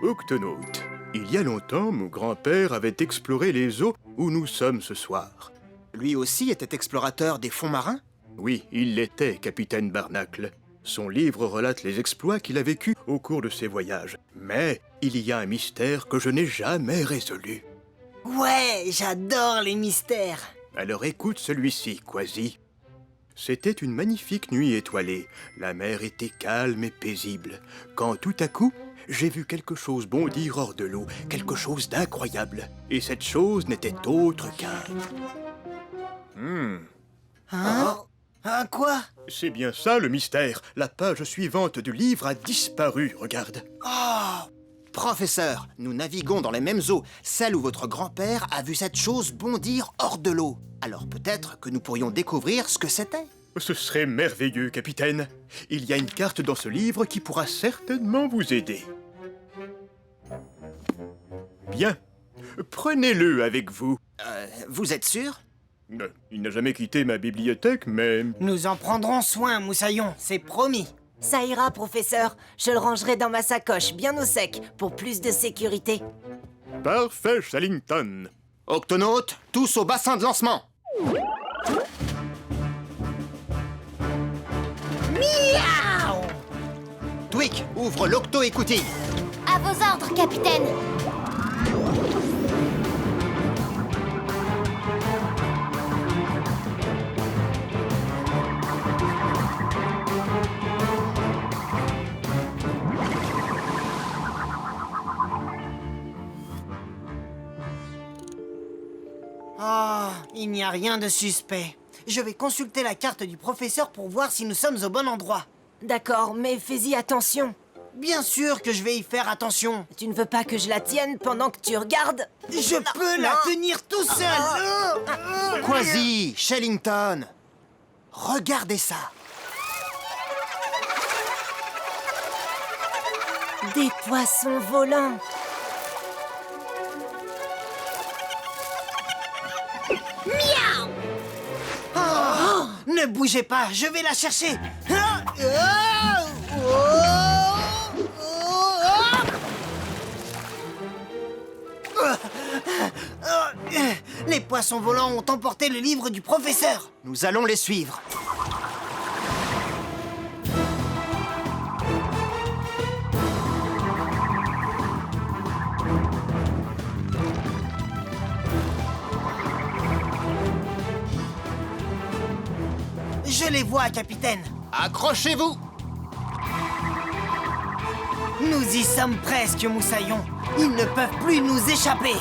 Octonaute. Il y a longtemps, mon grand-père avait exploré les eaux où nous sommes ce soir. Lui aussi était explorateur des fonds marins? Oui, il l'était, capitaine Barnacle. Son livre relate les exploits qu'il a vécus au cours de ses voyages. Mais il y a un mystère que je n'ai jamais résolu. Ouais, j'adore les mystères. Alors écoute celui-ci, Quasi. C'était une magnifique nuit étoilée. La mer était calme et paisible. Quand tout à coup, j'ai vu quelque chose bondir hors de l'eau, quelque chose d'incroyable. Et cette chose n'était autre qu'un... Un quoi? C'est bien ça le mystère. La page suivante du livre a disparu, regarde. Professeur, nous naviguons dans les mêmes eaux, celles où votre grand-père a vu cette chose bondir hors de l'eau. Alors peut-être que nous pourrions découvrir ce que c'était. Ce serait merveilleux, capitaine. Il y a une carte dans ce livre qui pourra certainement vous aider. Bien. Prenez-le avec vous. Vous êtes sûr? Il n'a jamais quitté ma bibliothèque, mais... Nous en prendrons soin, Moussaillon, c'est promis. Ça ira, professeur. Je le rangerai dans ma sacoche, bien au sec, pour plus de sécurité. Parfait, Shellington. Octonautes, tous au bassin de lancement. Miaou! Twick, ouvre l'octo-écoutille. À vos ordres, capitaine. Il n'y a rien de suspect. Je vais consulter la carte du professeur pour voir si nous sommes au bon endroit. D'accord, mais fais-y attention. Bien sûr que je vais y faire attention. Tu ne veux pas que je la tienne pendant que tu regardes? Je peux la tenir tout seul. Quasi, Shellington. Regardez ça. Des poissons volants. Ne bougez pas, je vais la chercher. Les poissons volants ont emporté le livre du professeur. Nous allons les suivre. Je les vois, capitaine. Accrochez-vous. Nous y sommes presque, Moussaillon. Ils ne peuvent plus nous échapper.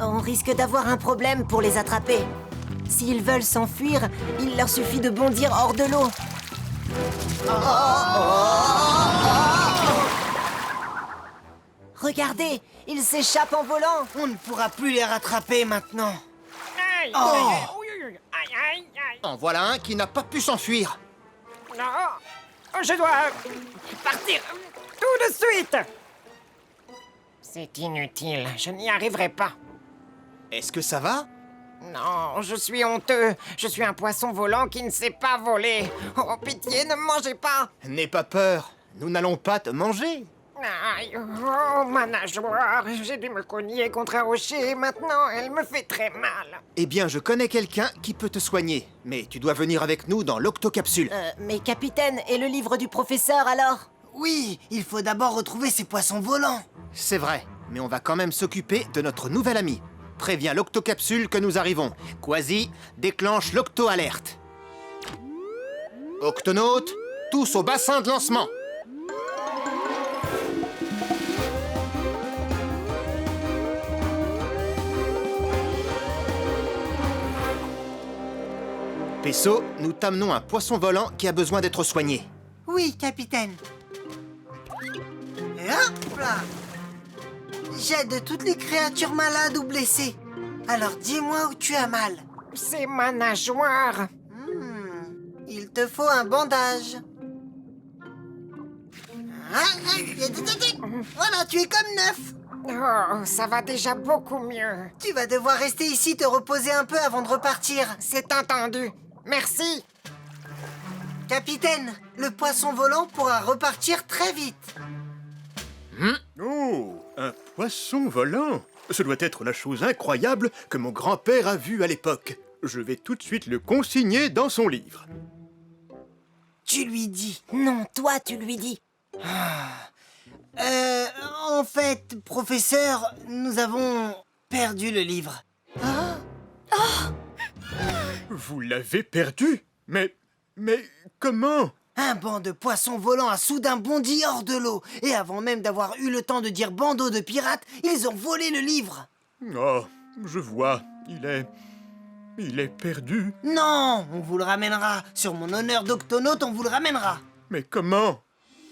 On risque d'avoir un problème pour les attraper. S'ils veulent s'enfuir, il leur suffit de bondir hors de l'eau. Regardez, ils s'échappent en volant. On ne pourra plus les rattraper maintenant. En voilà un qui n'a pas pu s'enfuir. Non, je dois partir tout de suite. C'est inutile, je n'y arriverai pas. Est-ce que ça va? Non, je suis honteux. Je suis un poisson volant qui ne sait pas voler. Oh, pitié, ne me mangez pas. N'aie pas peur, nous n'allons pas te manger. Aïe, oh, ma nageoire. J'ai dû me cogner contre un rocher et maintenant, elle me fait très mal. Eh bien, je connais quelqu'un qui peut te soigner. Mais tu dois venir avec nous dans l'octocapsule. Mais capitaine, et le livre du professeur alors? Oui, il faut d'abord retrouver ces poissons volants. C'est vrai, mais on va quand même s'occuper de notre nouvel ami. Préviens l'octocapsule que nous arrivons. Quasi, déclenche l'octo-alerte. Octonautes, tous au bassin de lancement. Pesso, nous t'amenons un poisson volant qui a besoin d'être soigné. Oui, capitaine. Et hop là! J'aide toutes les créatures malades ou blessées. Alors dis-moi où tu as mal. C'est ma nageoire. Il te faut un bandage. Voilà, tu es comme neuf. Oh, ça va déjà beaucoup mieux. Tu vas devoir rester ici te reposer un peu avant de repartir. C'est entendu. Merci. Capitaine, le poisson volant pourra repartir très vite. Oh, un poisson volant! Ce doit être la chose incroyable que mon grand-père a vue à l'époque. Je vais tout de suite le consigner dans son livre. Tu lui dis. Non, toi, tu lui dis. En fait, professeur, nous avons perdu le livre. Vous l'avez perdu? Mais comment? Un banc de poissons volants a soudain bondi hors de l'eau. Et avant même d'avoir eu le temps de dire bandeau de pirates, ils ont volé le livre. Oh, je vois, il est perdu. Non, on vous le ramènera. Sur mon honneur d'octonaute, on vous le ramènera. Mais comment?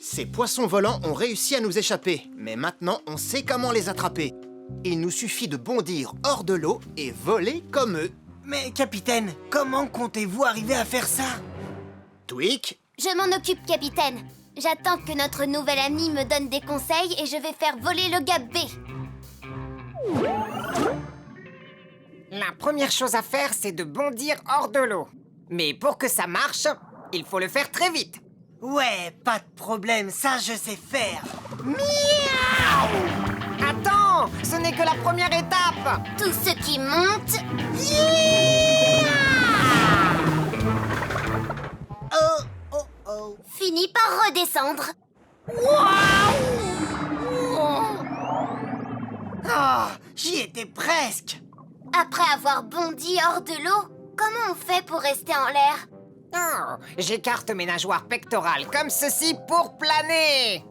Ces poissons volants ont réussi à nous échapper, mais maintenant on sait comment les attraper. Il nous suffit de bondir hors de l'eau et voler comme eux. Mais capitaine, comment comptez-vous arriver à faire ça? Tweak, Je m'en occupe, capitaine. J'attends que notre nouvel ami me donne des conseils et je vais faire voler le Gap B. La première chose à faire, c'est de bondir hors de l'eau. Mais pour que ça marche, il faut le faire très vite. Ouais, pas de problème, ça je sais faire. Attends, ce n'est que la première étape. Tout ce qui monte... Oh, oh, oh. finit par redescendre. Ah, j'y étais presque. Après avoir bondi hors de l'eau, comment on fait pour rester en l'air? Oh, j'écarte mes nageoires pectorales comme ceci pour planer.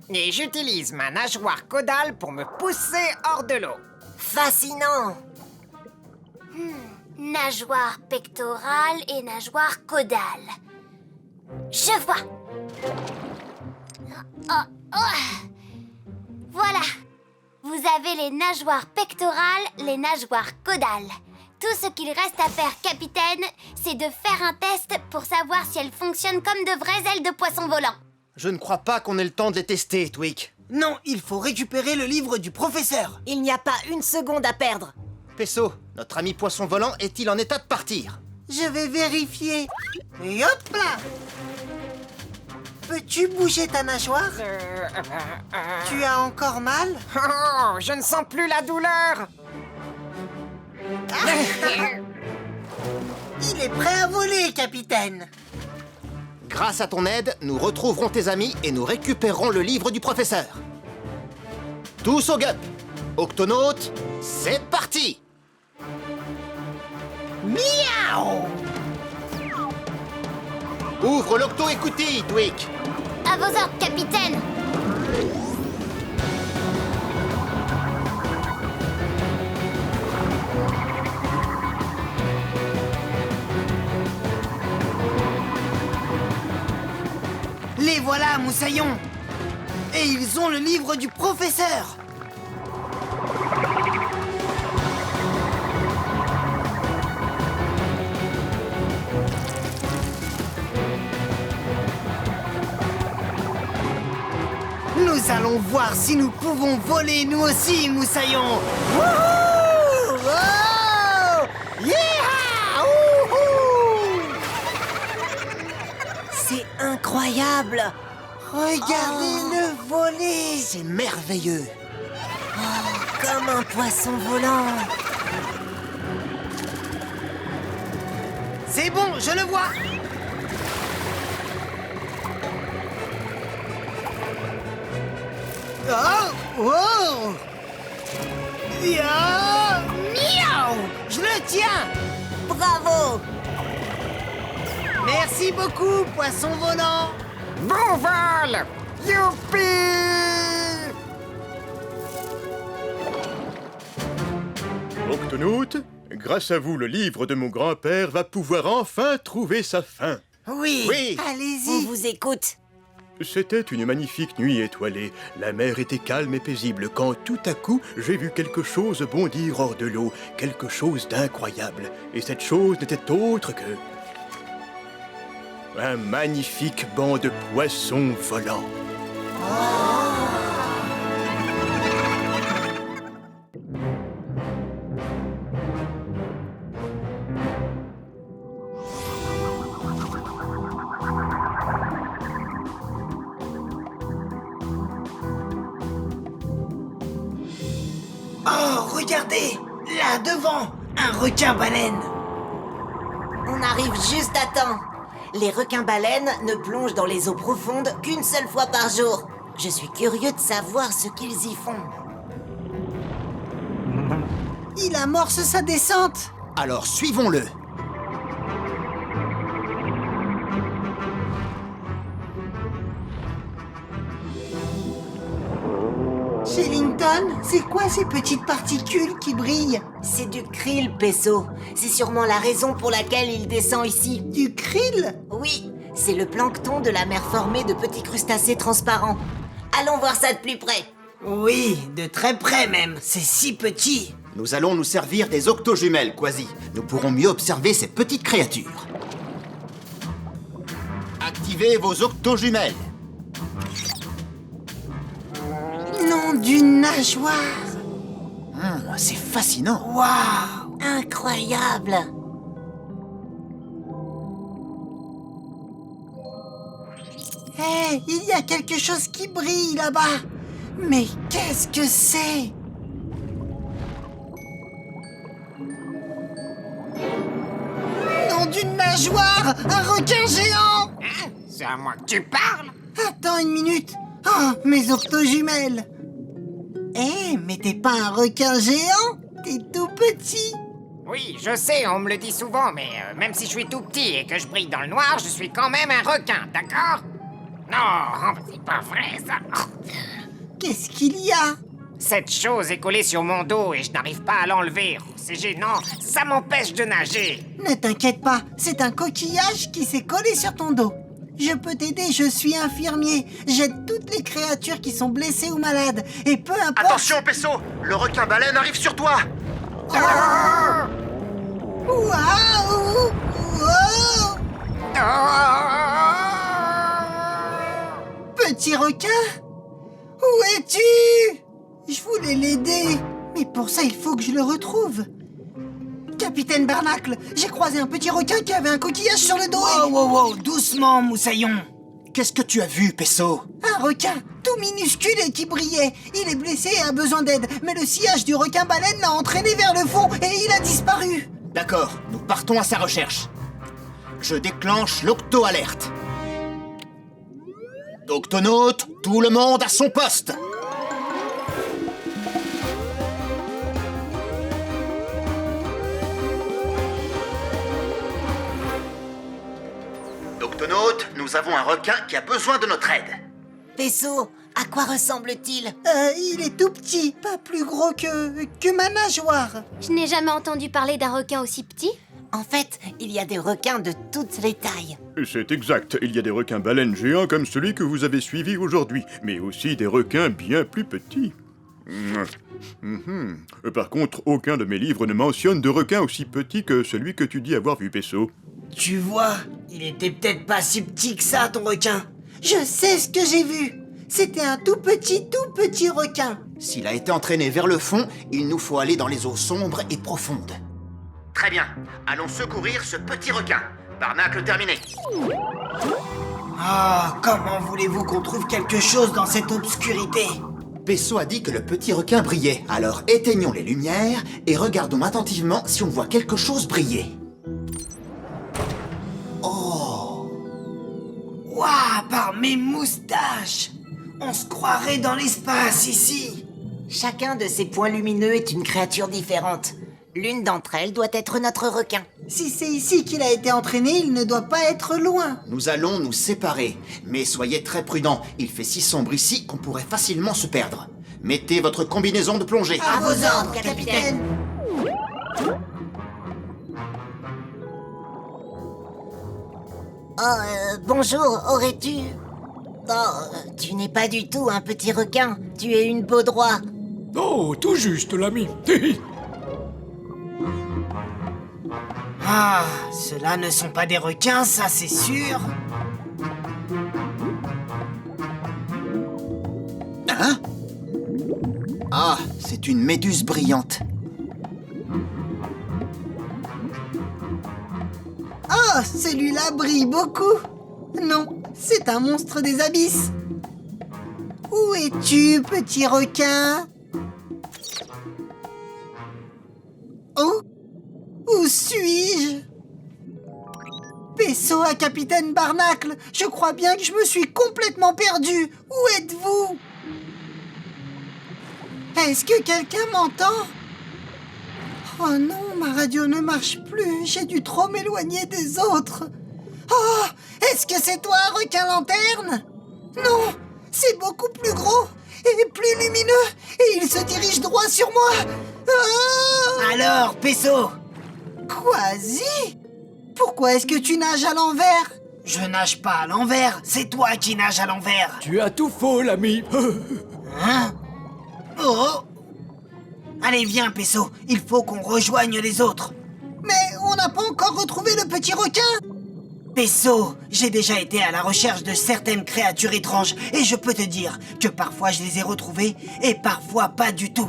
Et j'utilise ma nageoire caudale pour me pousser hors de l'eau. Fascinant. Nageoire pectorale et nageoire caudale. Je vois. Voilà. Vous avez les nageoires pectorales, les nageoires caudales. Tout ce qu'il reste à faire, capitaine, c'est de faire un test pour savoir si elles fonctionnent comme de vraies ailes de poisson volant. je ne crois pas qu'on ait le temps de les tester, Tweak. Non, il faut récupérer le livre du professeur. Il n'y a pas une seconde à perdre. Pesso, notre ami poisson volant est-il en état de partir? Je vais vérifier. Et hop là! Peux-tu bouger ta nageoire? Tu as encore mal? Oh, je ne sens plus la douleur. Il est prêt à voler, capitaine. Grâce à ton aide, nous retrouverons tes amis et nous récupérerons le livre du professeur. Tous au gup! Octonautes, c'est parti! Miaou! Ouvre l'octo-écoutille, Tweak! À vos ordres, capitaine. Les voilà, Moussaillon! Et ils ont le livre du professeur! Nous allons voir si nous pouvons voler nous aussi, Moussaillon! Wouhou! Oh! Yeah! Wouhou! C'est incroyable. Regardez-le voler! C'est merveilleux! Comme un poisson volant. C'est bon, je le vois! Oh! Oh! Ya! Miaou! Je le tiens! Bravo. Merci beaucoup, poisson volant! Bon vol! Youpi! Octonautes, grâce à vous, le livre de mon grand-père va pouvoir enfin trouver sa fin. Oui! Oui. On Allez-y! vous écoute. C'était une magnifique nuit étoilée. La mer était calme et paisible quand tout à coup, j'ai vu quelque chose bondir hors de l'eau, quelque chose d'incroyable. Et cette chose n'était autre que... un magnifique banc de poissons volants. Regardez, là devant, un requin-baleine. On arrive juste à temps. Les requins-baleines ne plongent dans les eaux profondes qu'une seule fois par jour. Je suis curieux de savoir ce qu'ils y font. Il amorce sa descente. Alors suivons-le. Shellington, c'est quoi ces petites particules qui brillent? C'est du krill, Pesso. C'est sûrement la raison pour laquelle il descend ici. Du krill? Oui, c'est le plancton de la mer formé de petits crustacés transparents. Allons voir ça de plus près. Oui, de très près même. C'est si petit. Nous allons nous servir des octojumelles, Quasi. Nous pourrons mieux observer ces petites créatures. Activez vos octojumelles. Nom d'une nageoire. C'est fascinant. Waouh! Incroyable! Hé, il y a quelque chose qui brille là-bas. Mais qu'est-ce que c'est? Nom d'une nageoire! Un requin géant! Hein? C'est à moi que tu parles? Attends une minute. Oh, mes octojumelles. Eh, mais t'es pas un requin géant? T'es tout petit. Oui, je sais, on me le dit souvent, mais même si je suis tout petit et que je brille dans le noir, je suis quand même un requin, d'accord? Non, c'est pas vrai ça. Qu'est-ce qu'il y a? Cette chose est collée sur mon dos et je n'arrive pas à l'enlever. C'est gênant, ça m'empêche de nager. Ne t'inquiète pas, c'est un coquillage qui s'est collé sur ton dos. Je peux t'aider, je suis infirmier. J'aide toutes les créatures qui sont blessées ou malades. Et peu importe... Attention, Pesso! Le requin-baleine arrive sur toi! Waouh! Wow! Petit requin? Où es-tu? Je voulais l'aider, mais pour ça il faut que je le retrouve. Capitaine Barnacle, j'ai croisé un petit requin qui avait un coquillage sur le dos. Wow, doucement, Moussaillon. Qu'est-ce que tu as vu, Pesso? Un requin, tout minuscule et qui brillait. Il est blessé et a besoin d'aide, mais le sillage du requin-baleine l'a entraîné vers le fond et il a disparu. D'accord, nous partons à sa recherche. Je déclenche l'octo-alerte. Octonautes, tout le monde à son poste! Octonautes, nous avons un requin qui a besoin de notre aide. Pesso, à quoi ressemble-t-il? Il est tout petit, pas plus gros que ma nageoire. Je n'ai jamais entendu parler d'un requin aussi petit. En fait, il y a des requins de toutes les tailles. C'est exact, il y a des requins-baleines géants comme celui que vous avez suivi aujourd'hui, mais aussi des requins bien plus petits. Par contre, aucun de mes livres ne mentionne de requin aussi petit que celui que tu dis avoir vu, Pesso. Tu vois, il était peut-être pas si petit que ça, ton requin. Je sais ce que j'ai vu. C'était un tout petit requin. S'il a été entraîné vers le fond, il nous faut aller dans les eaux sombres et profondes. Très bien, allons secourir ce petit requin. Barnacle terminé. Ah, comment voulez-vous qu'on trouve quelque chose dans cette obscurité? Pesso a dit que le petit requin brillait. Alors éteignons les lumières et regardons attentivement si on voit quelque chose briller. Waouh, par mes moustaches! On se croirait dans l'espace ici. Chacun de ces points lumineux est une créature différente. L'une d'entre elles doit être notre requin. Si c'est ici qu'il a été entraîné, il ne doit pas être loin. Nous allons nous séparer. Mais soyez très prudents, il fait si sombre ici qu'on pourrait facilement se perdre. Mettez votre combinaison de plongée. À vos ordres, capitaine. Bonjour, aurais-tu... tu n'es pas du tout un petit requin, tu es une peau droit. Oh, tout juste, l'ami. Ah, ceux-là ne sont pas des requins, ça c'est sûr. Hein? Ah, c'est une méduse brillante. Oh, celui-là brille beaucoup. Non, c'est un monstre des abysses. Où es-tu, petit requin? suis-je? Pesso à Capitaine Barnacle, je crois bien que je me suis complètement perdu. Où êtes-vous? Est-ce que quelqu'un m'entend? Oh non, ma radio ne marche plus. J'ai dû trop m'éloigner des autres. Oh, est-ce que c'est toi, requin-lanterne? Non, c'est beaucoup plus gros et plus lumineux et il se dirige droit sur moi. Ah! Alors, Pesso? Quasi? Pourquoi est-ce que tu nages à l'envers? Je nage pas à l'envers, c'est toi qui nages à l'envers. Tu as tout faux, l'ami. Hein? Oh! Allez, viens, Pesso, il faut qu'on rejoigne les autres. Mais on n'a pas encore retrouvé le petit requin. Pesso, j'ai déjà été à la recherche de certaines créatures étranges et je peux te dire que parfois je les ai retrouvées et parfois pas du tout.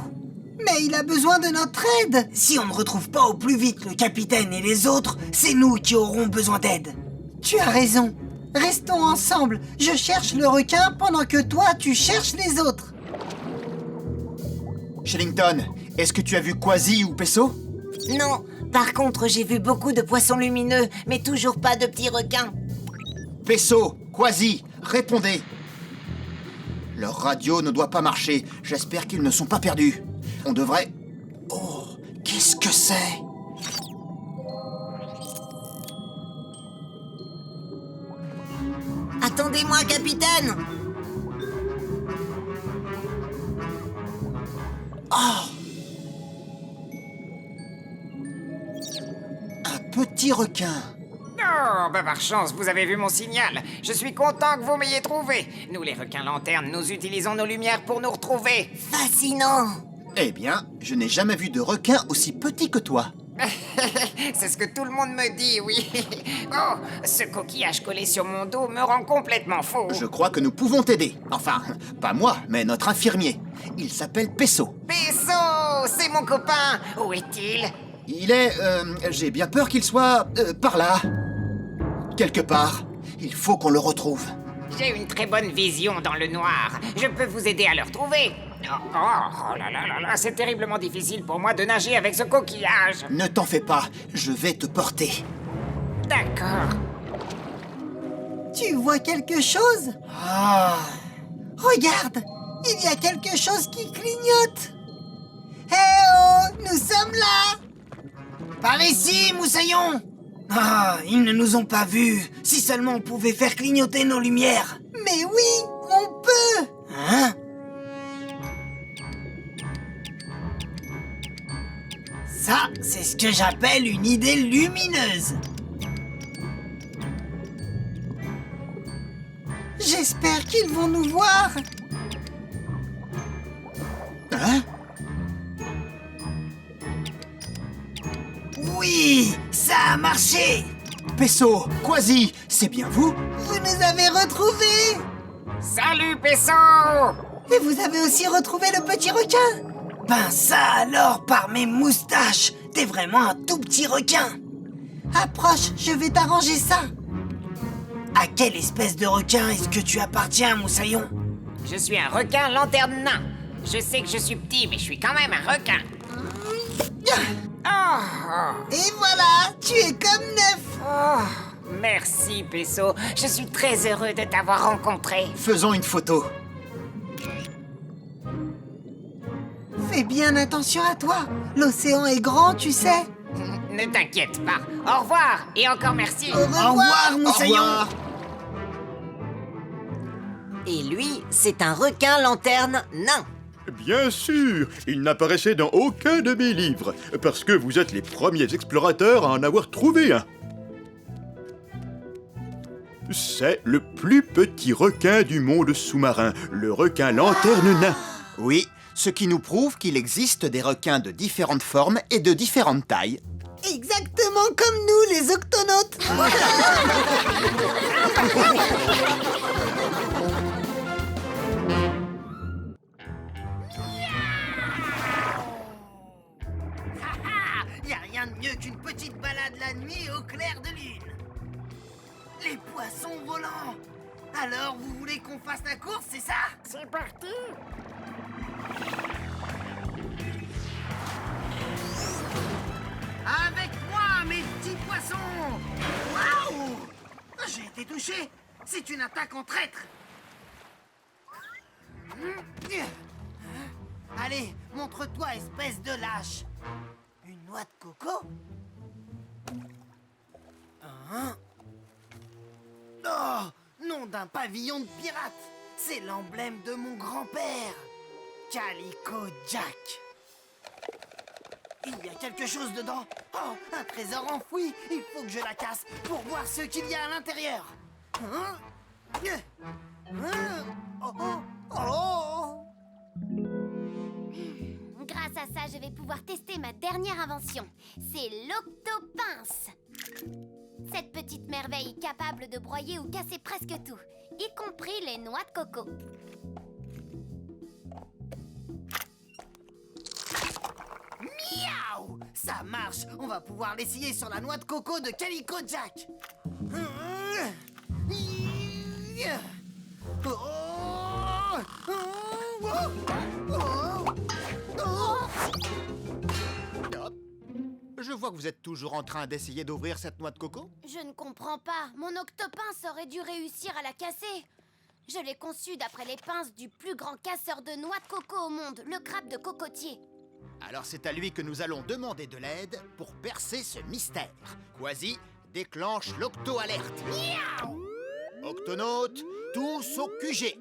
Mais il a besoin de notre aide. Si on ne retrouve pas au plus vite le capitaine et les autres, c'est nous qui aurons besoin d'aide. Tu as raison. Restons ensemble. Je cherche le requin pendant que toi, tu cherches les autres. Shellington, est-ce que tu as vu Quasi ou Pesso? Non, par contre, j'ai vu beaucoup de poissons lumineux, mais toujours pas de petits requins. Pesso, Quasi, répondez. Leur radio ne doit pas marcher. J'espère qu'ils ne sont pas perdus. On devrait... Oh, qu'est-ce que c'est? Attendez-moi, capitaine! Un petit requin. Oh, bah par chance, vous avez vu mon signal. Je suis content que vous m'ayez trouvé. Nous, les requins lanternes, nous utilisons nos lumières pour nous retrouver. Fascinant! Eh bien, je n'ai jamais vu de requin aussi petit que toi. C'est ce que tout le monde me dit, oui. Oh, ce coquillage collé sur mon dos me rend complètement fou. Je crois que nous pouvons t'aider. Enfin, pas moi, mais notre infirmier. Il s'appelle Pesso. Pesso, c'est mon copain. Où est-il? Il est... j'ai bien peur qu'il soit... par là. Quelque part. Il faut qu'on le retrouve. J'ai une très bonne vision dans le noir. Je peux vous aider à le retrouver. Oh là là là là, c'est terriblement difficile pour moi de nager avec ce coquillage. Ne t'en fais pas, je vais te porter. D'accord. Tu vois quelque chose? Ah, Regarde, il y a quelque chose qui clignote. Eh oh, nous sommes là. par ici, Moussaillon. Ah, ils ne nous ont pas vus. Si seulement on pouvait faire clignoter nos lumières. Mais oui, on peut. Hein? Ça, c'est ce que j'appelle une idée lumineuse. J'espère qu'ils vont nous voir. Hein? Oui, ça a marché. Pesso, Quasi, c'est bien vous? Vous nous avez retrouvés. Salut, Pesso! Et vous avez aussi retrouvé le petit requin. Ben ça alors, par mes moustaches, t'es vraiment un tout petit requin. Approche, je vais t'arranger ça. À quelle espèce de requin est-ce que tu appartiens, Moussaillon? Je suis un requin lanterne nain. Je sais que je suis petit, mais je suis quand même un requin. Oh, Et voilà, tu es comme neuf. oh, merci, Pesso. Je suis très heureux de t'avoir rencontré. Faisons une photo. Fais bien attention à toi. L'océan est grand, tu sais. Ne t'inquiète pas. Au revoir et encore merci. Au revoir, Moussaillon. Au revoir. Et lui, c'est un requin lanterne nain. Bien sûr, il n'apparaissait dans aucun de mes livres, parce que vous êtes les premiers explorateurs à en avoir trouvé un. C'est le plus petit requin du monde sous-marin, le requin lanterne nain. Oui, ce qui nous prouve qu'il existe des requins de différentes formes et de différentes tailles. Exactement comme nous, les octonautes. Y a rien de mieux qu'une petite balade la nuit au clair de lune. Les poissons volants. Alors, vous voulez qu'on fasse la course, c'est ça? C'est parti. Avec moi! touché. C'est une attaque en traître. Allez, montre-toi, espèce de lâche. Une noix de coco? Hein? Oh, nom d'un pavillon de pirate. C'est l'emblème de mon grand-père, Calico Jack. Il y a quelque chose dedans. Oh, un trésor enfoui. Il faut que je la casse pour voir ce qu'il y a à l'intérieur. Hein? Oh, oh, oh. Grâce à ça, je vais pouvoir tester ma dernière invention. C'est l'octopince. Cette petite merveille capable de broyer ou casser presque tout, y compris les noix de coco. Miaou! Ça marche. On va pouvoir l'essayer sur la noix de coco de Calico Jack. Je vois que vous êtes toujours en train d'essayer d'ouvrir cette noix de coco. Je ne comprends pas. Mon octopince aurait dû réussir à la casser. Je l'ai conçu d'après les pinces du plus grand casseur de noix de coco au monde, le crabe de cocotier. Alors c'est à lui que nous allons demander de l'aide pour percer ce mystère. Quasi, déclenche l'octo-alerte. Miaou! Octonautes, tous au QG.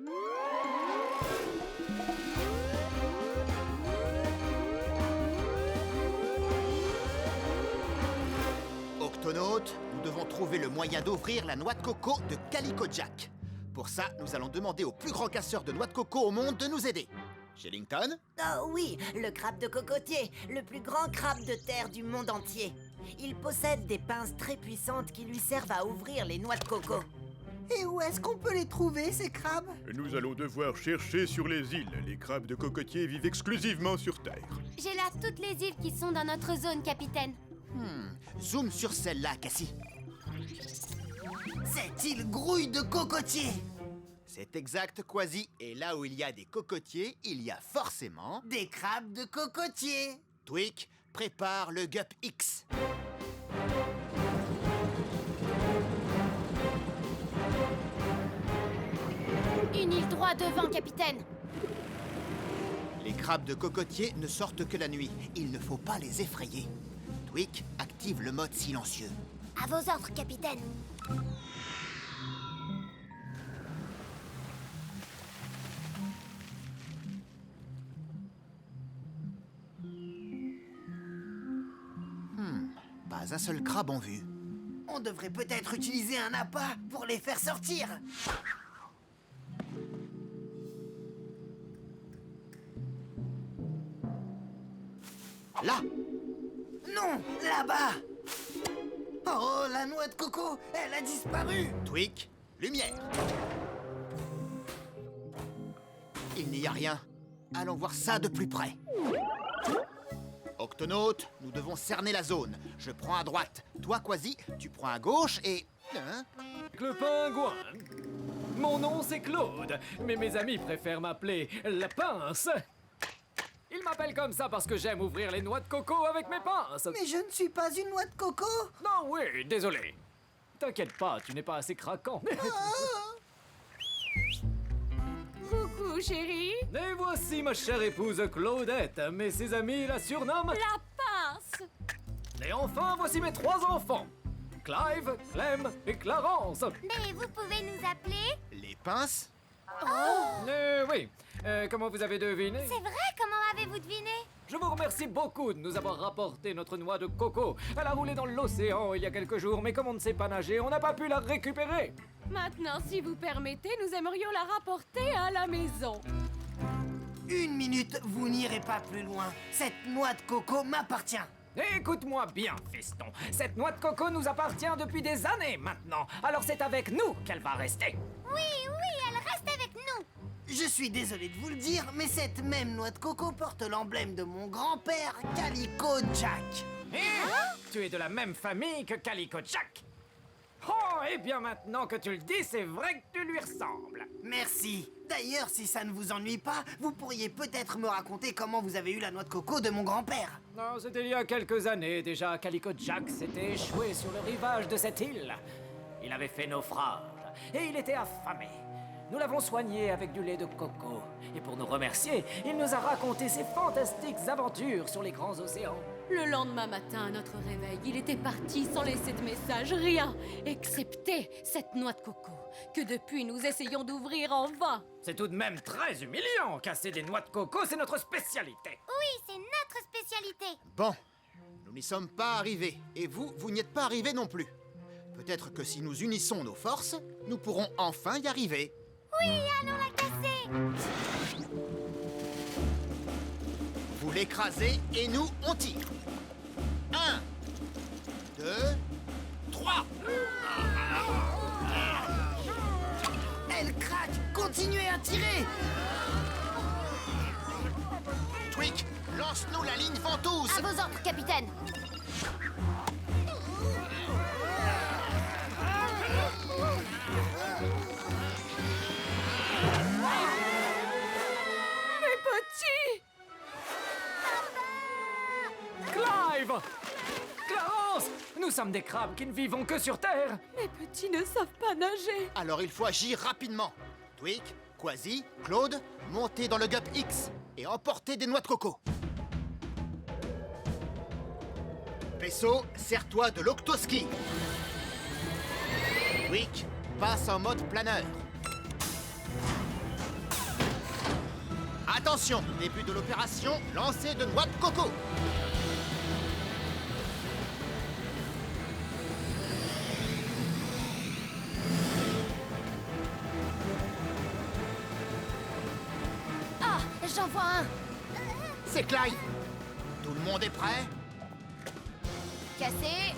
Octonautes, nous devons trouver le moyen d'ouvrir la noix de coco de Calico Jack. Pour ça, nous allons demander au plus grand casseur de noix de coco au monde de nous aider. Shellington? Oh oui, le crabe de cocotier, le plus grand crabe de terre du monde entier. Il possède des pinces très puissantes qui lui servent à ouvrir les noix de coco. Et où est-ce qu'on peut les trouver, ces crabes? Nous allons devoir chercher sur les îles. Les crabes de cocotier vivent exclusivement sur Terre. J'ai là toutes les îles qui sont dans notre zone, capitaine. Zoom sur celle-là, Cassie. Cette île grouille de cocotiers. C'est exact, Quasi. Et là où il y a des cocotiers, il y a forcément... Des crabes de cocotiers. Tweak, prépare le Gup X. Une île droit devant, capitaine. Les crabes de cocotier ne sortent que la nuit. Il ne faut pas les effrayer. Tweak, active le mode silencieux. À vos ordres, capitaine. Pas un seul crabe en vue. On devrait peut-être utiliser un appât pour les faire sortir. Là! Non, là-bas. Oh, la noix de coco, elle a disparu. Tweak, lumière. Il n'y a rien. Allons voir ça de plus près. Octonautes, nous devons cerner la zone. Je prends à droite. Toi, Quasi, tu prends à gauche et... Hein? Le pingouin. Mon nom c'est Claude, mais mes amis préfèrent m'appeler la pince. Ils m'appellent comme ça parce que j'aime ouvrir les noix de coco avec mes pinces. Mais je ne suis pas une noix de coco. Non, oui, désolé. T'inquiète pas, tu n'es pas assez craquant. Coucou, chérie. Et voici ma chère épouse Claudette, mais ses amis la surnomment... La pince. Et enfin, voici mes 3 enfants. Clive, Clem et Clarence. Mais vous pouvez nous appeler? Les pinces? Oui. Comment vous avez deviné? C'est vrai, comment avez-vous deviné? Je vous remercie beaucoup de nous avoir rapporté notre noix de coco. Elle a roulé dans l'océan il y a quelques jours, mais comme on ne sait pas nager, on n'a pas pu la récupérer. Maintenant, si vous permettez, nous aimerions la rapporter à la maison. Une minute, vous n'irez pas plus loin. Cette noix de coco m'appartient. Écoute-moi bien, fiston. Cette noix de coco nous appartient depuis des années maintenant. Alors c'est avec nous qu'elle va rester. Oui, elle reste avec nous. Je suis désolé de vous le dire, mais cette même noix de coco porte l'emblème de mon grand-père, Calico Jack. Tu es de la même famille que Calico Jack. Oh, et bien maintenant que tu le dis, c'est vrai que tu lui ressembles. Merci. D'ailleurs, si ça ne vous ennuie pas, vous pourriez peut-être me raconter comment vous avez eu la noix de coco de mon grand-père. Non, c'était il y a quelques années déjà. Calico Jack s'était échoué sur le rivage de cette île. Il avait fait naufrage. et il était affamé. Nous l'avons soigné avec du lait de coco. Et pour nous remercier, il nous a raconté ses fantastiques aventures sur les grands océans. Le lendemain matin, à notre réveil, il était parti sans laisser de message, rien, excepté cette noix de coco, que depuis nous essayons d'ouvrir en vain. C'est tout de même très humiliant. Casser des noix de coco, c'est notre spécialité. Oui, c'est notre spécialité. Bon, nous n'y sommes pas arrivés. Et vous, vous n'y êtes pas arrivés non plus. Peut-être que si nous unissons nos forces, nous pourrons enfin y arriver. Oui, allons la casser. Vous l'écrasez et nous, on tire. 1, 2, 3. Elle craque. Continuez à tirer. Tweak, lance-nous la ligne ventouse. À vos ordres, capitaine. Mes petits! Clive! Clarence! Nous sommes des crabes qui ne vivons que sur Terre. Mes petits ne savent pas nager. Alors il faut agir rapidement. Tweak, Quasi, Claude, montez dans le Gup X et emportez des noix de coco. Pesso, sers-toi de l'octoski. Tweak, passe en mode planeur. Attention, début de l'opération, lancer de noix de coco. Ah, j'en vois un. C'est Clive. Tout le monde est prêt? Cassé.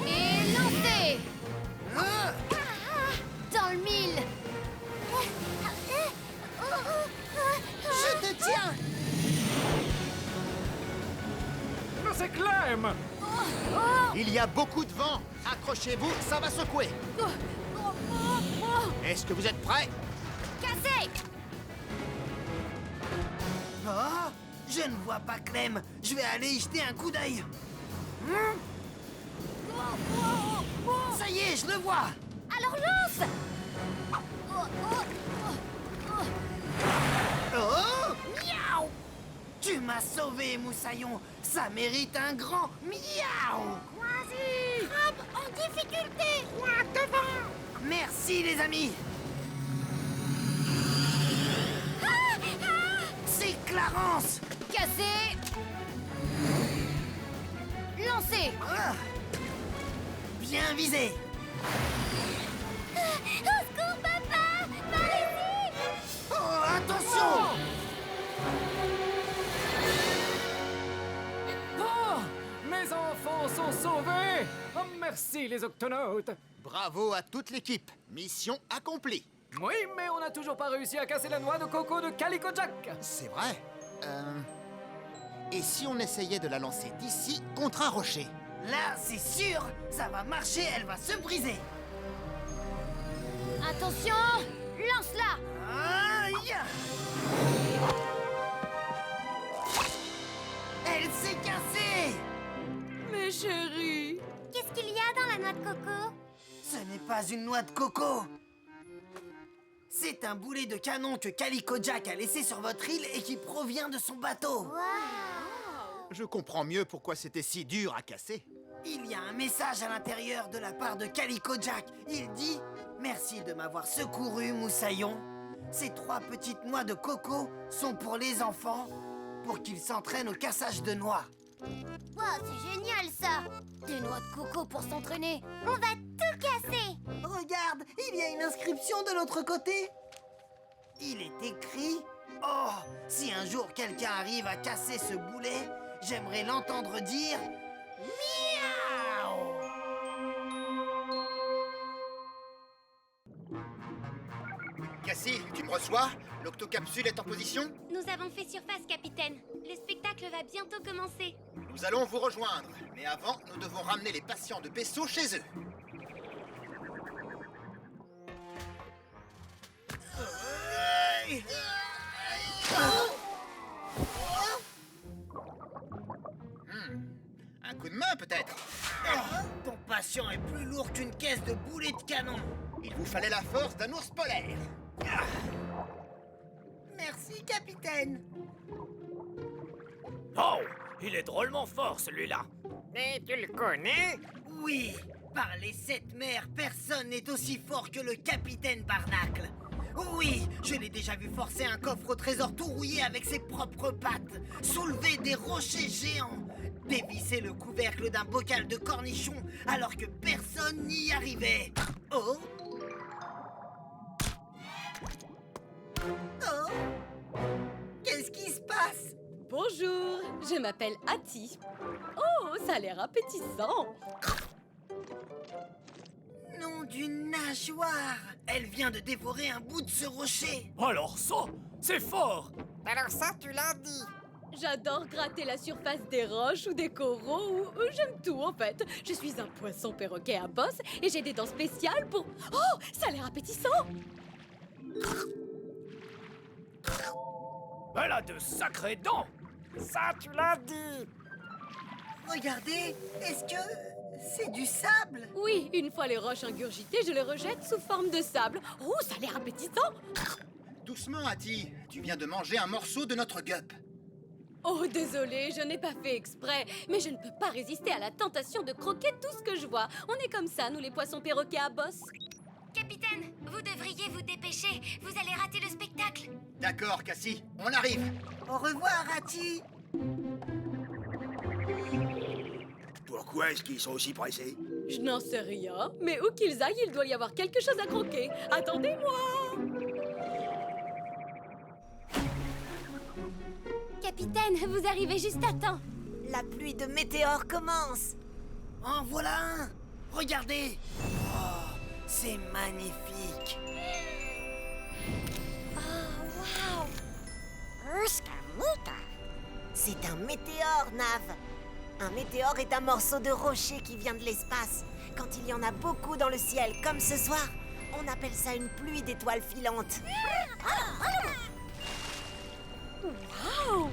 Et lancé. Dans le mille. Je te tiens. Mais c'est Clem! Il y a beaucoup de vent. Accrochez-vous, ça va secouer. Est-ce que vous êtes prêts? Cassé. Oh, je ne vois pas Clem. Je vais aller y jeter un coup d'œil. Ça y est, je le vois. Alors lance. Oh, miaou. Tu m'as sauvé, Moussaillon. Ça mérite un grand miaou. Vas-y. Crabe en difficulté. Devant. Merci, les amis. C'est Clarence. Cassé. Lancé. Ah. Bien visé. Au secours, papa. Par ici. Oh, attention. Oh! Mes enfants sont sauvés! Oh, merci les octonautes! Bravo à toute l'équipe. Mission accomplie. Oui, mais on n'a toujours pas réussi à casser la noix de coco de Calico Jack! C'est vrai. Et si on essayait de la lancer d'ici contre un rocher? Là, c'est sûr. Ça va marcher. Elle va se briser. Attention. Lance-la. Aïe. Elle s'est cassée. Mes chéris. Qu'est-ce qu'il y a dans la noix de coco? Ce n'est pas une noix de coco. C'est un boulet de canon que Calico Jack a laissé sur votre île et qui provient de son bateau. Je comprends mieux pourquoi c'était si dur à casser. Il y a un message à l'intérieur de la part de Calico Jack. Il dit « Merci de m'avoir secouru, Moussaillon. Ces 3 petites noix de coco sont pour les enfants, pour qu'ils s'entraînent au cassage de noix. Wow, c'est génial ça. Des noix de coco pour s'entraîner. On va tout casser. Regarde, il y a une inscription de l'autre côté. Il est écrit « Oh, si un jour quelqu'un arrive à casser ce boulet, j'aimerais l'entendre dire « Miaou !» Cassie, tu me reçois? L'octocapsule est en position? Nous avons fait surface, capitaine. Le spectacle va bientôt commencer. Nous allons vous rejoindre. Mais avant, nous devons ramener les patients de Pesso chez eux. Un Un coup de main, peut-être? Ton patient est plus lourd qu'une caisse de boulets de canon. Il vous fallait la force d'un ours polaire. Merci, capitaine. Oh, il est drôlement fort, celui-là. Mais tu le connais? Oui, par les 7 mers, personne n'est aussi fort que le capitaine Barnacle. Oui, je l'ai déjà vu forcer un coffre au trésor tout rouillé avec ses propres pattes, soulever des rochers géants, dévisser le couvercle d'un bocal de cornichons alors que personne n'y arrivait. Oh! Oh! Qu'est-ce qui se passe? Bonjour, je m'appelle Hattie. Oh, ça a l'air appétissant. Nom d'une nageoire! Elle vient de dévorer un bout de ce rocher! Alors ça, c'est fort. Alors ça, tu l'as dit. J'adore gratter la surface des roches ou des coraux, ou j'aime tout en fait. Je suis un poisson perroquet à bosse et j'ai des dents spéciales pour... Oh, ça a l'air appétissant. Elle a de sacrées dents. Ça, tu l'as dit. Regardez, est-ce que c'est du sable? Oui, une fois les roches ingurgitées, je les rejette sous forme de sable. Oh, ça a l'air appétissant. Doucement, Hattie. Tu viens de manger un morceau de notre gup. Oh, désolé, je n'ai pas fait exprès, mais je ne peux pas résister à la tentation de croquer tout ce que je vois. On est comme ça, nous les poissons perroquets à bosse. Capitaine, vous devriez vous dépêcher. Vous allez rater le spectacle. D'accord, Cassie, on arrive. Au revoir, Hattie! Pourquoi est-ce qu'ils sont aussi pressés? Je n'en sais rien, mais où qu'ils aillent, il doit y avoir quelque chose à croquer. Attendez-moi! Capitaine, vous arrivez juste à temps. La pluie de météores commence. En voilà un! Regardez! Oh, c'est magnifique! C'est un météore, Nav. Un météore est un morceau de rocher qui vient de l'espace. Quand il y en a beaucoup dans le ciel, comme ce soir, on appelle ça une pluie d'étoiles filantes. Waouh!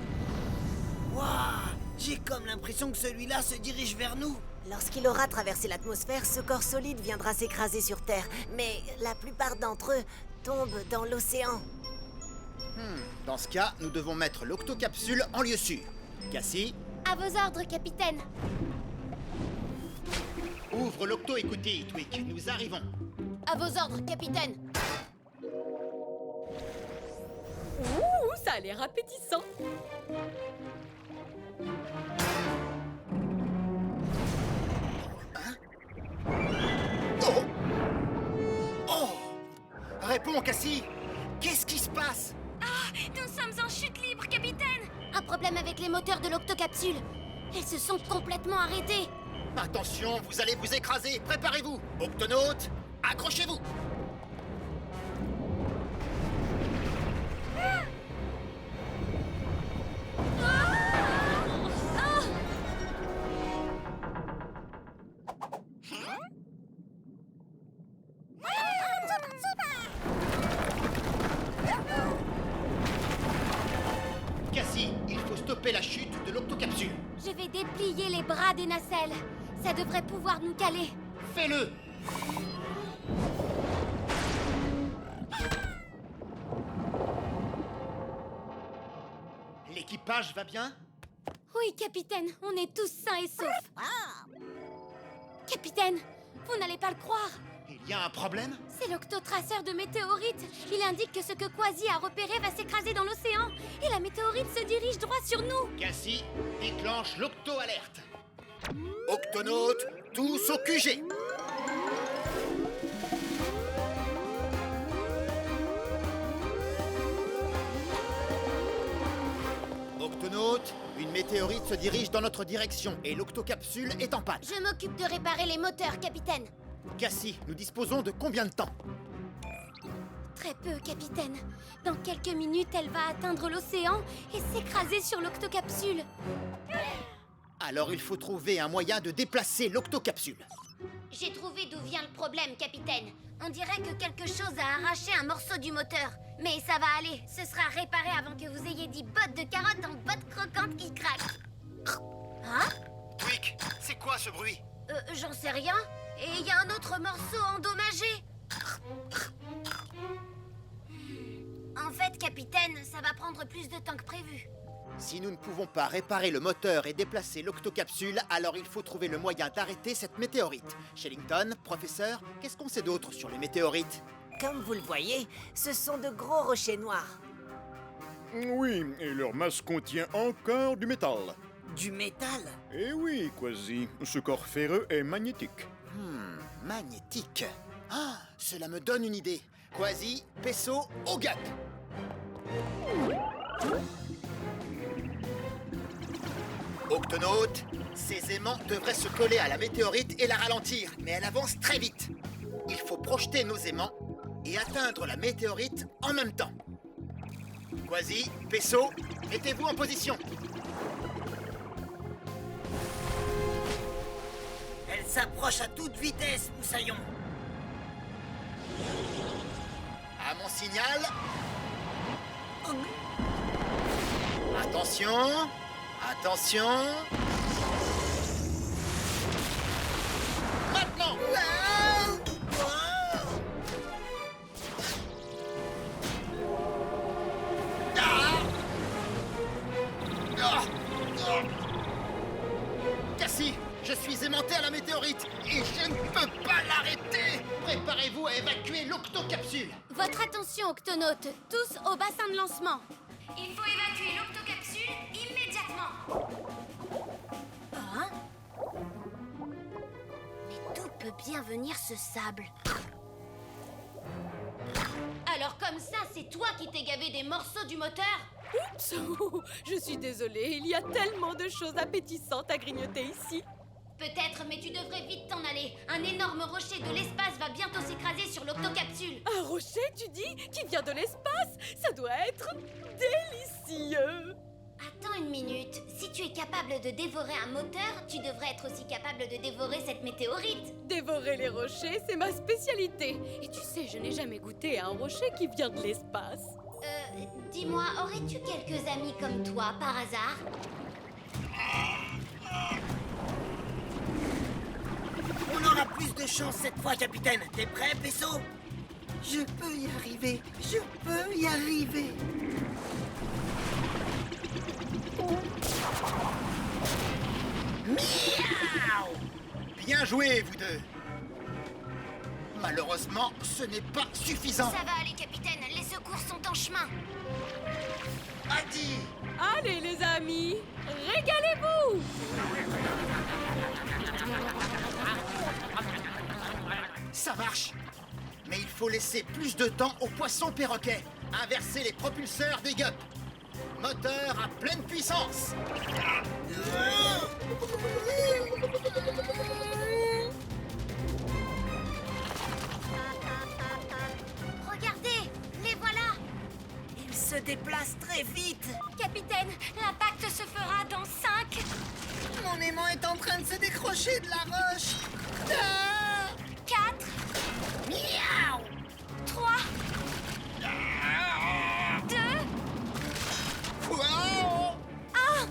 J'ai comme l'impression que celui-là se dirige vers nous. Lorsqu'il aura traversé l'atmosphère, ce corps solide viendra s'écraser sur Terre. Mais la plupart d'entre eux tombent dans l'océan. Dans ce cas, nous devons mettre l'octocapsule en lieu sûr. Cassie, À vos ordres, capitaine. ouvre l'octo-écoutille, Tweak. Nous arrivons. À vos ordres, capitaine. Ouh, ça a l'air appétissant. Oh! Oh! Réponds, Cassie! Qu'est-ce qui se passe? Nous sommes en chute libre, capitaine. Un problème avec les moteurs de l'octocapsule. Elles se sont complètement arrêtées. Attention, vous allez vous écraser. Préparez-vous. Octonautes, accrochez-vous. Cassie, il faut stopper la chute de l'octocapsule. Je vais déplier les bras des nacelles. Ça devrait pouvoir nous caler. Fais-le. L'équipage va bien? Oui, capitaine, on est tous sains et saufs. Capitaine, vous n'allez pas le croire. Il y a un problème? C'est l'octotraceur de météorites. Il indique que ce que Quasi a repéré va s'écraser dans l'océan. Et la météorite se dirige droit sur nous. Cassie, déclenche l'octo-alerte. Octonautes, tous au QG. Octonautes, une météorite se dirige dans notre direction et l'octocapsule est en panne. Je m'occupe de réparer les moteurs, capitaine. Cassie, nous disposons de combien de temps? Très peu, capitaine. Dans quelques minutes, elle va atteindre l'océan et s'écraser sur l'octocapsule. Alors il faut trouver un moyen de déplacer l'octocapsule. J'ai trouvé d'où vient le problème, capitaine. On dirait que quelque chose a arraché un morceau du moteur. Mais ça va aller. Ce sera réparé avant que vous ayez dit bottes de carottes en bottes croquantes qui craquent. Hein? Tweak, ce bruit? J'en sais rien. Et il y a un autre morceau endommagé. En fait, capitaine, ça va prendre plus de temps que prévu. Si nous ne pouvons pas réparer le moteur et déplacer l'octocapsule, alors il faut trouver le moyen d'arrêter cette météorite. Shellington, professeur, qu'est-ce qu'on sait d'autre sur les météorites? Comme vous le voyez, ce sont de gros rochers noirs. Oui, et leur masse contient encore du métal. Du métal? Eh oui, Quasi, ce corps ferreux est magnétique. Magnétique. Ah, cela me donne une idée. Quasi, Pesso, au gap. Octonaute, ces aimants devraient se coller à la météorite et la ralentir, mais elle avance très vite. Il faut projeter nos aimants et atteindre la météorite en même temps. Quasi, Pesso, mettez-vous en position. Elle s'approche à toute vitesse, Moussaillon. À mon signal. Attention. Attention. Maintenant. Cassie, je suis aimanté à la météorite et je ne peux pas l'arrêter. Préparez-vous à évacuer l'octocapsule. Votre attention, octonautes, tous au bassin de lancement. Il faut évacuer l'octocapsule immédiatement. Hein? Mais d'où peut bien venir ce sable? Alors comme ça, c'est toi qui t'es gavé des morceaux du moteur? Oups. Je suis désolée, il y a tellement de choses appétissantes à grignoter ici. Peut-être, mais tu devrais vite t'en aller. Un énorme rocher de l'espace va bientôt s'écraser sur l'octocapsule. Un rocher, tu dis, qui vient de l'espace? Ça doit être délicieux. Attends une minute. Si tu es capable de dévorer un moteur, tu devrais être aussi capable de dévorer cette météorite. Dévorer les rochers, c'est ma spécialité. Et tu sais, je n'ai jamais goûté à un rocher qui vient de l'espace. Dis-moi, aurais-tu quelques amis comme toi, par hasard? On aura plus de chance cette fois, capitaine. T'es prêt, Pesso? Je peux y arriver. Je peux y arriver. Miaou! Bien joué, vous deux. Malheureusement, ce n'est pas suffisant. Ça va aller, capitaine. Les secours sont en chemin. Adi! Allez, les amis, régalez-vous! Ça marche. Mais il faut laisser plus de temps aux poissons perroquets. Inverser les propulseurs des gups. Moteur à pleine puissance. Regardez, les voilà. Ils se déplacent très vite. Capitaine, l'impact se fera dans 5... Mon aimant est en train de se décrocher de la roche. 4... Miaou! 3... 2... Wow! 1...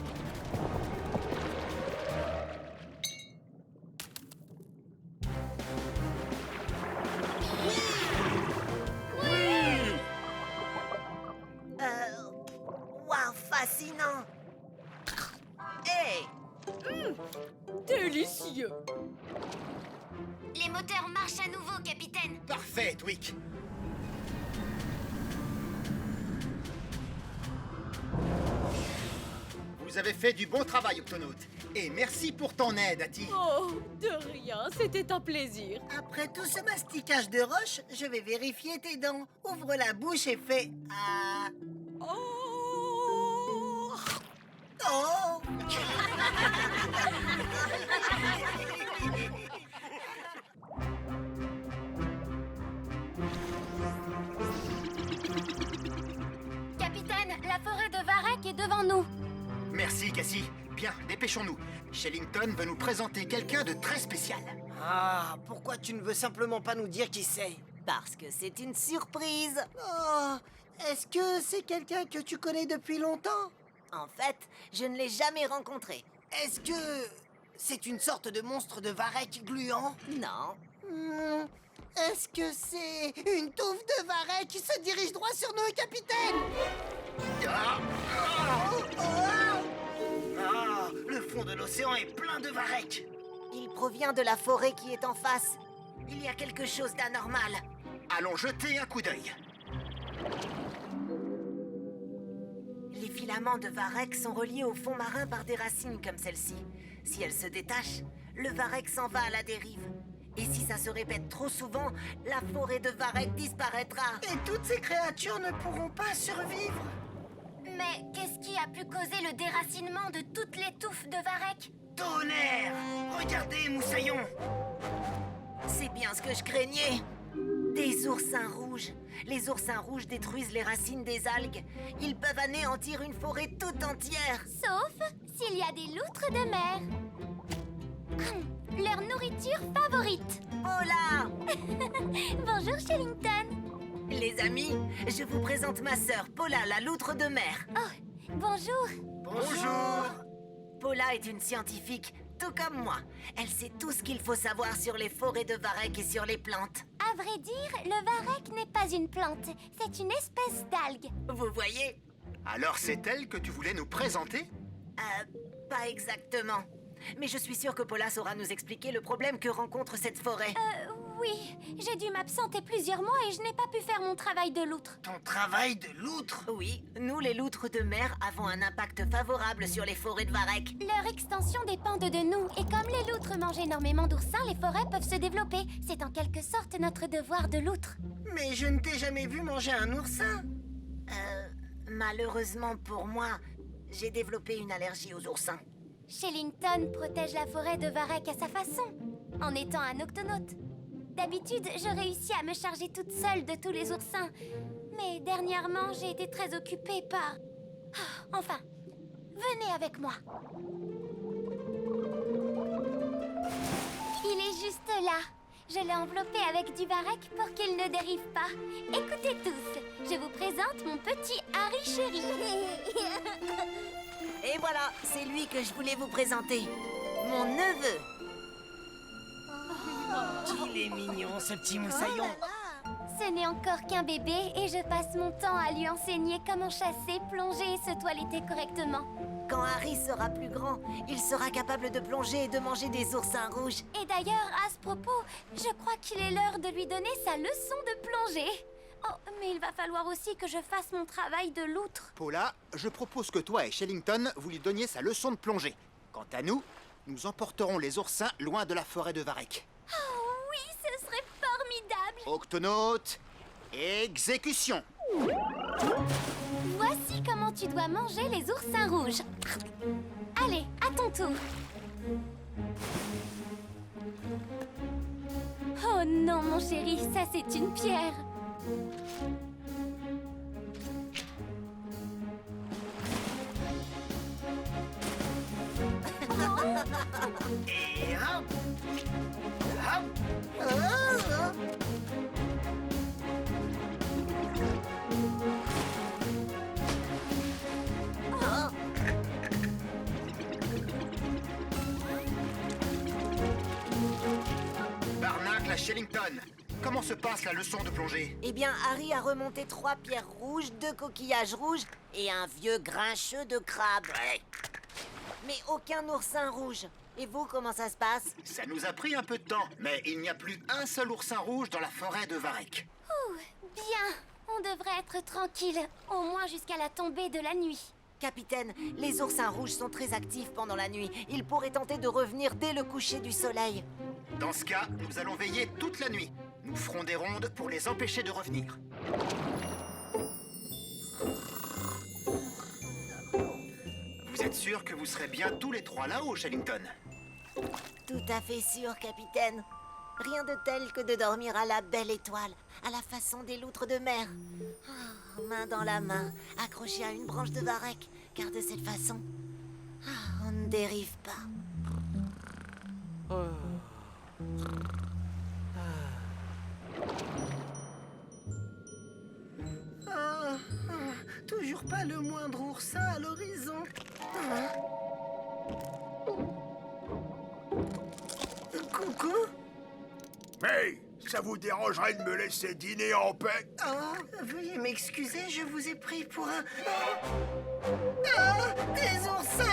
Waouh, fascinant. Hey, Délicieux! Les moteurs marchent à nouveau, capitaine. Parfait, Twick. Vous avez fait du bon travail, Octonaute. Et merci pour ton aide, Ati. Oh, de rien, c'était un plaisir. Après tout ce masticage de roche, je vais vérifier tes dents. Ouvre la bouche et fais... Ah... Oh! Oh! Capitaine, la forêt de Varek est devant nous. Merci, Cassie. Bien, dépêchons-nous. Shellington veut nous présenter quelqu'un de très spécial. Ah, pourquoi tu ne veux simplement pas nous dire qui c'est? parce que c'est une surprise. Oh, est-ce que c'est quelqu'un que tu connais depuis longtemps? En fait, je ne l'ai jamais rencontré. Est-ce que C'est une sorte de monstre de varech gluant? Non. Est-ce que c'est une touffe de varech qui se dirige droit sur nous, capitaine? Le fond de l'océan est plein de varech. Il provient de la forêt qui est en face. Il y a quelque chose d'anormal. Allons jeter un coup d'œil. Les filaments de varech sont reliés au fond marin par des racines comme celle-ci. Si elles se détachent, le varech s'en va à la dérive. Et si ça se répète trop souvent, la forêt de varech disparaîtra. Et toutes ces créatures ne pourront pas survivre. Mais qu'est-ce qui a pu causer le déracinement de toutes les touffes de varech? Tonnerre! Regardez, Moussaillon! C'est bien ce que je craignais. Des oursins rouges. Les oursins rouges détruisent les racines des algues. Ils peuvent anéantir une forêt toute entière. Sauf s'il y a des loutres de mer. Leur nourriture favorite. Pola! Bonjour, Shellington. Les amis, je vous présente ma sœur, Pola, la loutre de mer. Oh, bonjour. Bonjour! Pola est une scientifique, tout comme moi. Elle sait tout ce qu'il faut savoir sur les forêts de varech et sur les plantes. À vrai dire, le varech n'est pas une plante, c'est une espèce d'algue. Vous voyez? Alors c'est elle que tu voulais nous présenter? Pas exactement. Mais je suis sûre que Pola saura nous expliquer le problème que rencontre cette forêt. Oui, j'ai dû m'absenter plusieurs mois et je n'ai pas pu faire mon travail de loutre. Ton travail de loutre? Oui, nous les loutres de mer avons un impact favorable sur les forêts de varech. Leur extension dépend de nous, et comme les loutres mangent énormément d'oursins, les forêts peuvent se développer. C'est en quelque sorte notre devoir de loutre. Mais je ne t'ai jamais vu manger un oursin. Malheureusement pour moi, j'ai développé une allergie aux oursins. Shellington protège la forêt de varech à sa façon, en étant un octonaute. D'habitude, je réussis à me charger toute seule de tous les oursins. Mais dernièrement, j'ai été très occupée par... Enfin, venez avec moi. Il est juste là. Je l'ai enveloppé avec du varech pour qu'il ne dérive pas. Écoutez tous, je vous présente mon petit Harry chéri. Et voilà, c'est lui que je voulais vous présenter. Mon neveu. Il est mignon, ce petit Moussaillon. Ce n'est encore qu'un bébé et je passe mon temps à lui enseigner comment chasser, plonger et se toiletter correctement. Quand Harry sera plus grand, il sera capable de plonger et de manger des oursins rouges. Et d'ailleurs, à ce propos, je crois qu'il est l'heure de lui donner sa leçon de plongée. Oh, mais il va falloir aussi que je fasse mon travail de loutre. Pola, je propose que toi et Shellington, vous lui donniez sa leçon de plongée. Quant à nous, nous emporterons les oursins loin de la forêt de varech. Oh oui, ce serait formidable. Octonaute, exécution! Voici comment tu dois manger les oursins rouges. Allez, à ton tour. Oh non, mon chéri, ça c'est une pierre. Et hop! Barnacle à Shellington, comment se passe la leçon de plongée? Eh bien, Harry a remonté 3 pierres rouges, 2 coquillages rouges et un vieux grincheux de crabe. Ouais, Mais aucun oursin rouge. Et vous, comment ça se passe? ça nous a pris un peu de temps, mais il n'y a plus un seul oursin rouge dans la forêt de varech. Ouh, bien. On devrait être tranquille, au moins jusqu'à la tombée de la nuit. Capitaine, les oursins rouges sont très actifs pendant la nuit. Ils pourraient tenter de revenir dès le coucher du soleil. Dans ce cas, nous allons veiller toute la nuit. Nous ferons des rondes pour les empêcher de revenir. Vous êtes sûr que vous serez bien tous les trois là-haut, Shellington? Tout à fait sûr, capitaine. Rien de tel que de dormir à la belle étoile, à la façon des loutres de mer. Ah, main dans la main, accrochée à une branche de varech, car de cette façon, on ne dérive pas. Toujours pas le moindre oursin à l'horizon. Coucou. Hey, ça vous dérangerait de me laisser dîner en paix? Oh, veuillez m'excuser, je vous ai pris pour un... Ah, des oursins!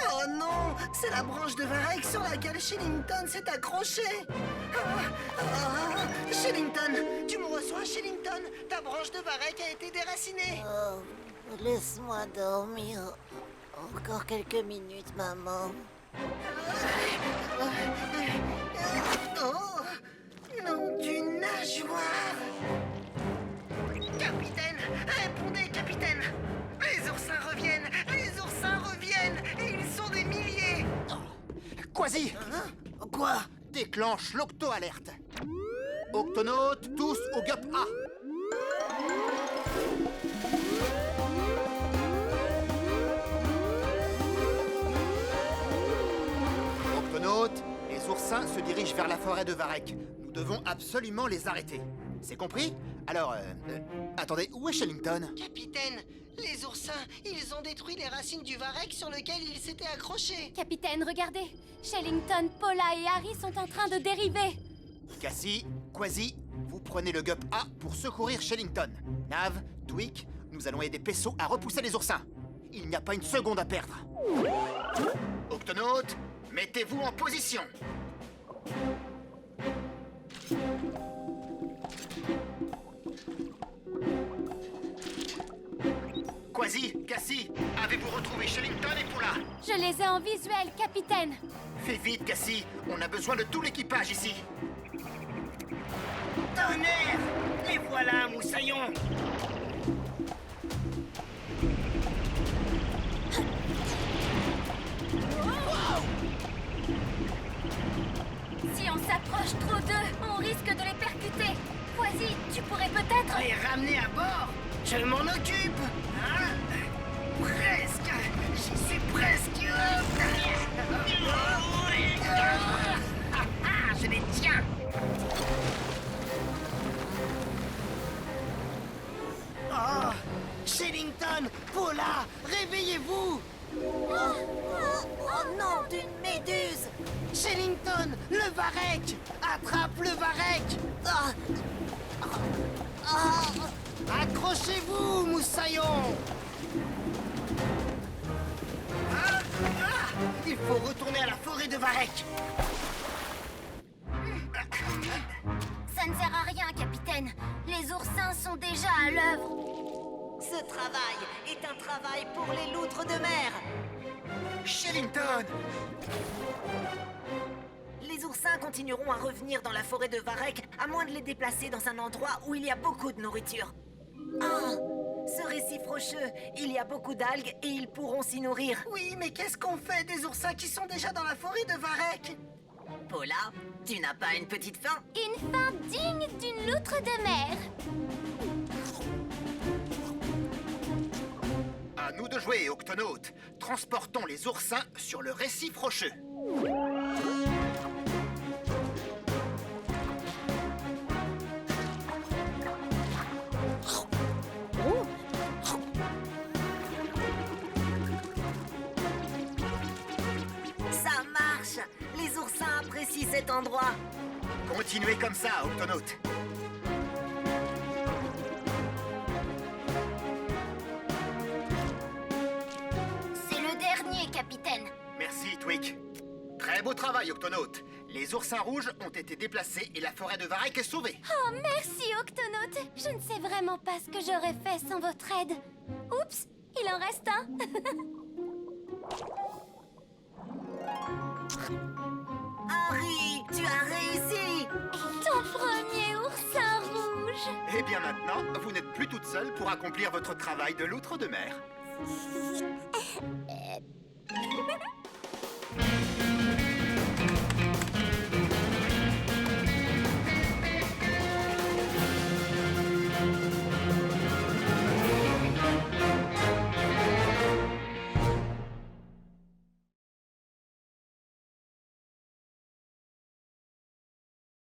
Oh non, c'est la branche de Varek sur laquelle Shellington s'est accroché. Shellington, tu me reçois, Shellington? Ta branche de Varek a été déracinée. Oh, laisse-moi dormir. Encore quelques minutes, maman. Oh, nom d'une nageoire! Capitaine, répondez, capitaine! Les oursins reviennent! Les oursins reviennent! Et ils sont des milliers! Quasi, Quoi? déclenche l'octo-alerte. Octonautes, tous au GUP A. Octonautes, les oursins se dirigent vers la forêt de Varek. Nous devons absolument les arrêter. C'est compris? Alors, attendez, où est Shellington? Capitaine, les oursins, ils ont détruit les racines du Varek sur lequel ils s'étaient accrochés. Capitaine, regardez. Shellington, Paula et Harry sont en train de dériver. Cassie, Quasi, vous prenez le GUP A pour secourir Shellington. Nav, Tweak, nous allons aider Pesso à repousser les oursins. Il n'y a pas une seconde à perdre. Octonautes, mettez-vous en position. Quasi, Cassie, avez-vous retrouvé Shellington et Paula? Je les ai en visuel, capitaine. Fais vite, Cassie, on a besoin de tout l'équipage ici. Tonnerre! Les voilà, moussaillons! Si on s'approche trop d'eux, on risque de les percuter. Quasi, tu pourrais peut-être... Les ramener à bord? Je m'en occupe! Hein? Presque! J'y suis presque! Je les tiens! Oh! Shellington! Paula! Réveillez-vous! Oh non, d'une méduse! Shellington! Le Varek! Attrape le Varek! Accrochez-vous, moussaillons! Il faut retourner à la forêt de Varek! Ça ne sert à rien, capitaine. Les oursins sont déjà à l'œuvre. Ce travail est un travail pour les loutres de mer. Shellington! Les oursins continueront à revenir dans la forêt de Varek, à moins de les déplacer dans un endroit où il y a beaucoup de nourriture. Ce récif rocheux, il y a beaucoup d'algues et ils pourront s'y nourrir. Oui, mais qu'est-ce qu'on fait des oursins qui sont déjà dans la forêt de Varek? Paula, tu n'as pas une petite faim? Une fin digne d'une loutre de mer. À nous de jouer, Octonautes. Transportons les oursins sur le récif rocheux. Ça marche! Les oursins apprécient cet endroit. Continuez comme ça, Octonautes. C'est le dernier, capitaine. Merci, Tweak. Très beau travail, Octonautes. Les oursins rouges ont été déplacés et la forêt de Varek est sauvée. Oh, merci, Octonaute. Je ne sais vraiment pas ce que j'aurais fait sans votre aide. Oups, il en reste un. Harry, tu as réussi! Ton premier oursin rouge. Et bien maintenant, vous n'êtes plus toute seule pour accomplir votre travail de loutre de mer.